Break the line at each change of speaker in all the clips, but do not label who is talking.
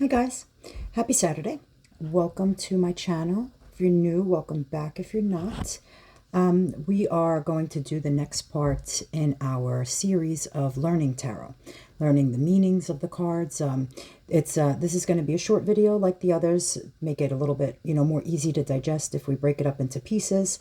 Hi guys, happy Saturday. Welcome to my channel. If you're new, welcome back if you're not. We are going to do the next part in our series of learning tarot, learning the meanings of the cards. This is going to be a short video like the others, make it a little bit, more easy to digest if we break it up into pieces.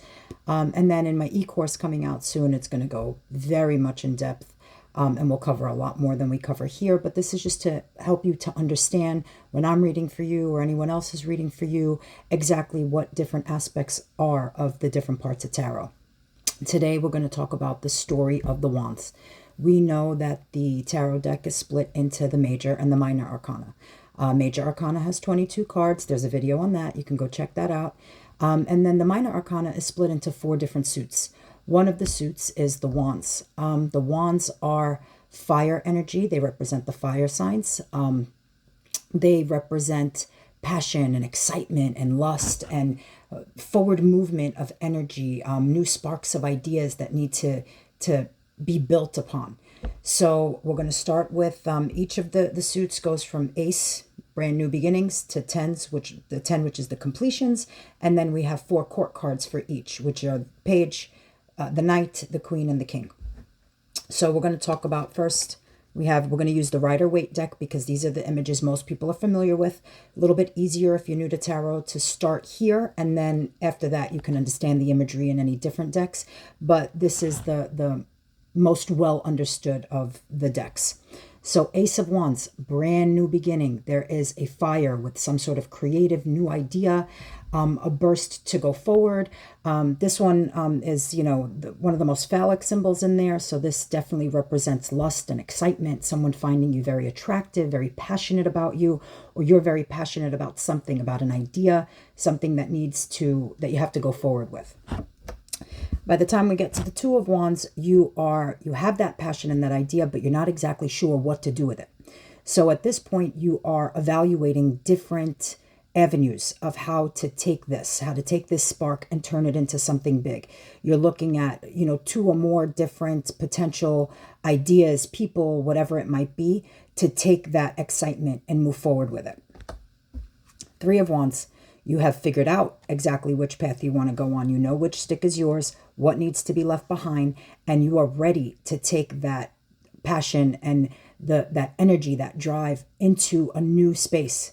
And then in my e-course coming out soon, it's going to go very much in depth. And we'll cover a lot more than we cover here, but this is just to help you to understand when I'm reading for you or anyone else is reading for you exactly what different aspects are of the different parts of tarot. Today we're going to talk about the story of the wands. We know that the tarot deck is split into the major and the minor arcana. Major arcana has 22 cards. There's a video on that. You can go check that out. And then the minor arcana is split into 4 different suits. One of the suits is the wands. The wands are fire energy. They represent the fire signs. They represent passion and excitement and lust and forward movement of energy, new sparks of ideas that need to be built upon. So we're going to start with each of the suits goes from ace, brand new beginnings, to tens, which is the completions. And then we have 4 court cards for each, which are page, the knight, the queen, and the king. So we're going to talk about first, we're going to use the Rider-Waite deck because these are the images most people are familiar with. A little bit easier if you're new to tarot to start here, and then after that you can understand the imagery in any different decks. But this is the most well understood of the decks. So Ace of Wands, brand new beginning. There is a fire with some sort of creative new idea, a burst to go forward. This one is, one of the most phallic symbols in there. So this definitely represents lust and excitement, someone finding you very attractive, very passionate about you, or you're very passionate about something, about an idea, something that you have to go forward with. By the time we get to the Two of Wands, you have that passion and that idea, but you're not exactly sure what to do with it. So at this point, you are evaluating different avenues of how to take this spark and turn it into something big. You're looking at, 2 or more different potential ideas, people, whatever it might be, to take that excitement and move forward with it. 3 of Wands. You have figured out exactly which path you want to go on. You know which stick is yours, what needs to be left behind, and you are ready to take that passion and that energy, that drive into a new space.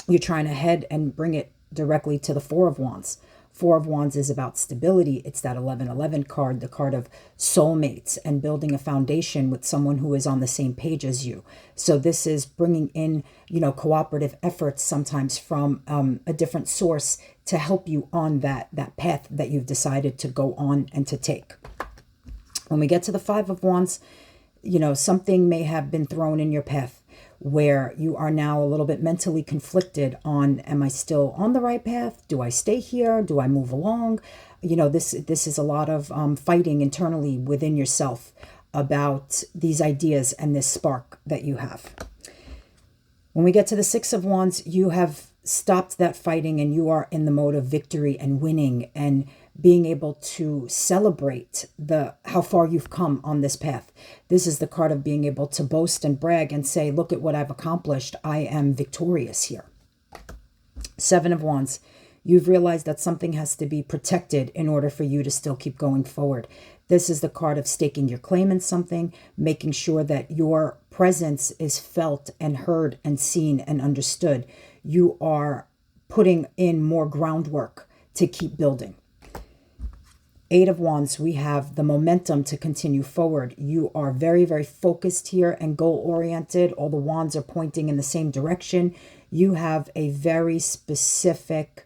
You're trying to head and bring it directly to the 4 of Wands. 4 of Wands is about stability. It's that 1111 card, the card of soulmates and building a foundation with someone who is on the same page as you. So this is bringing in, cooperative efforts sometimes from a different source to help you on that path that you've decided to go on and to take. When we get to the 5 of Wands, something may have been thrown in your path where you are now a little bit mentally conflicted on, am I still on the right path? Do I stay here? Do I move along? This is a lot of fighting internally within yourself about these ideas and this spark that you have. When we get to the 6 of Wands, you have stopped that fighting and you are in the mode of victory and winning and being able to celebrate how far you've come on this path. This is the card of being able to boast and brag and say, look at what I've accomplished. I am victorious here. 7 of Wands. You've realized that something has to be protected in order for you to still keep going forward. This is the card of staking your claim in something, making sure that your presence is felt and heard and seen and understood. You are putting in more groundwork to keep building. 8 of Wands, we have the momentum to continue forward. You are very, very focused here and goal-oriented. All the wands are pointing in the same direction. You have a very specific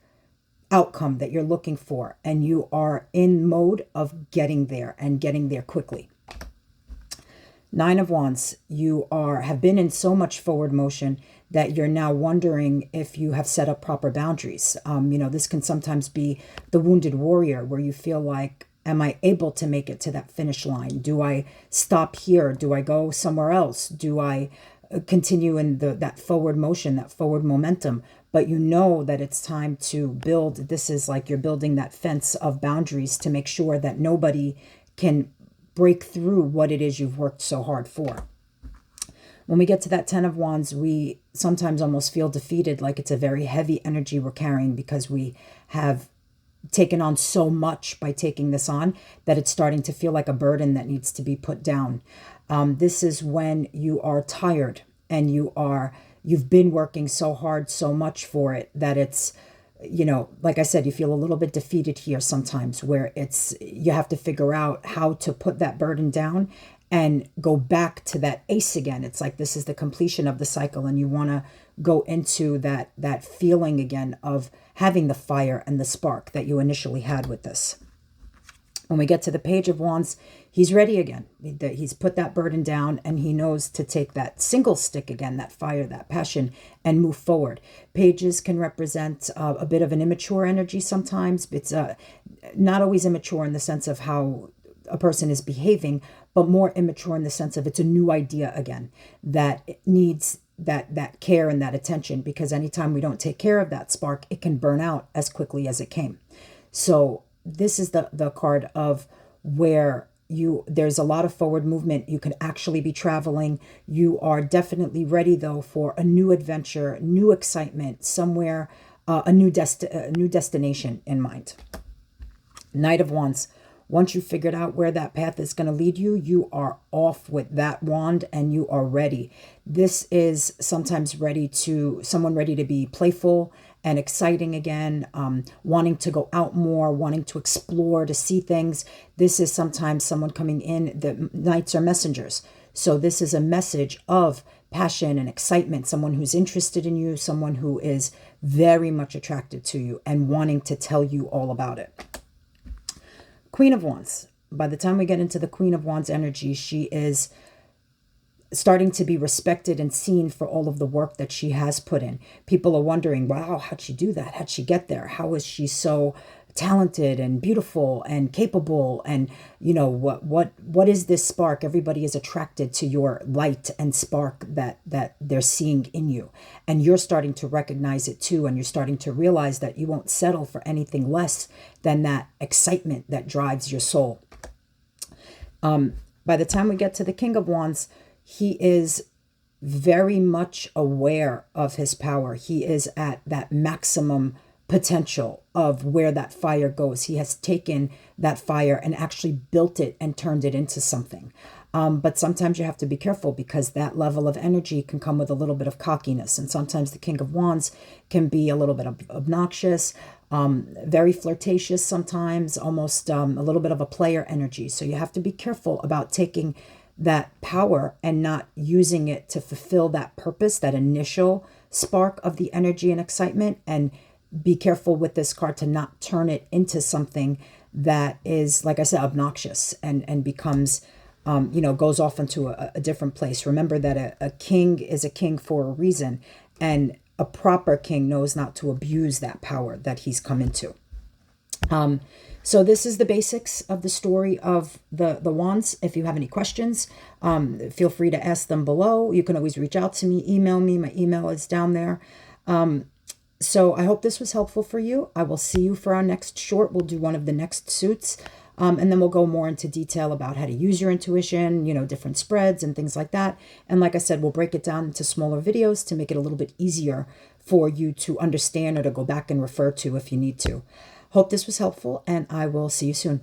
outcome that you're looking for, and you are in mode of getting there and getting there quickly. 9 of Wands, you have been in so much forward motion that you're now wondering if you have set up proper boundaries. This can sometimes be the wounded warrior where you feel like, am I able to make it to that finish line? Do I stop here? Do I go somewhere else? Do I continue in that forward motion, that forward momentum? But you know that it's time to build. This is like you're building that fence of boundaries to make sure that nobody can break through what it is you've worked so hard for. When we get to that 10 of Wands, we sometimes almost feel defeated, like it's a very heavy energy we're carrying because we have taken on so much by taking this on that it's starting to feel like a burden that needs to be put down. This is when you are tired and you've been working so hard, so much for it that it's, like I said, you feel a little bit defeated here sometimes, where you have to figure out how to put that burden down and go back to that ace again. It's like this is the completion of the cycle, and you want to go into that feeling again of having the fire and the spark that you initially had with this. When we get to the Page of Wands, he's ready again. He's put that burden down, and he knows to take that single stick again, that fire, that passion, and move forward. Pages can represent a bit of an immature energy sometimes. It's not always immature in the sense of how a person is behaving, but more immature in the sense of it's a new idea again that it needs that care and that attention, because anytime we don't take care of that spark, it can burn out as quickly as it came. So this is the card of where there's a lot of forward movement. You can actually be traveling. You are definitely ready though for a new adventure, new excitement, somewhere, a new destination in mind. Knight of Wands. Once you figured out where that path is going to lead you, you are off with that wand and you are ready. This is sometimes someone ready to be playful and exciting again, wanting to go out more, wanting to explore, to see things. This is sometimes someone coming in. The knights are messengers. So this is a message of passion and excitement, someone who's interested in you, someone who is very much attracted to you and wanting to tell you all about it. Queen of Wands. By the time we get into the Queen of Wands energy, she is starting to be respected and seen for all of the work that she has put in. People are wondering, wow, how'd she do that? How'd she get there? How is she so talented and beautiful and capable? And what is this spark? Everybody is attracted to your light and spark that they're seeing in you, and you're starting to recognize it too, and you're starting to realize that you won't settle for anything less than that excitement that drives your soul. By the time we get to the King of Wands, he is very much aware of his power. He is at that maximum potential of where that fire goes. He has taken that fire and actually built it and turned it into something. But sometimes you have to be careful, because that level of energy can come with a little bit of cockiness. And sometimes the King of Wands can be a little bit obnoxious, very flirtatious sometimes, almost a little bit of a player energy. So you have to be careful about taking that power and not using it to fulfill that purpose, that initial spark of the energy and excitement, and be careful with this card to not turn it into something that is, like I said, obnoxious and becomes, goes off into a different place. Remember that a king is a king for a reason, and a proper king knows not to abuse that power that he's come into. So this is the basics of the story of the wands. If you have any questions, feel free to ask them below. You can always reach out to me, email me. My email is down there. So I hope this was helpful for you. I will see you for our next short. We'll do one of the next suits. And then we'll go more into detail about how to use your intuition, different spreads and things like that. And like I said, we'll break it down into smaller videos to make it a little bit easier for you to understand or to go back and refer to if you need to. Hope this was helpful, and I will see you soon.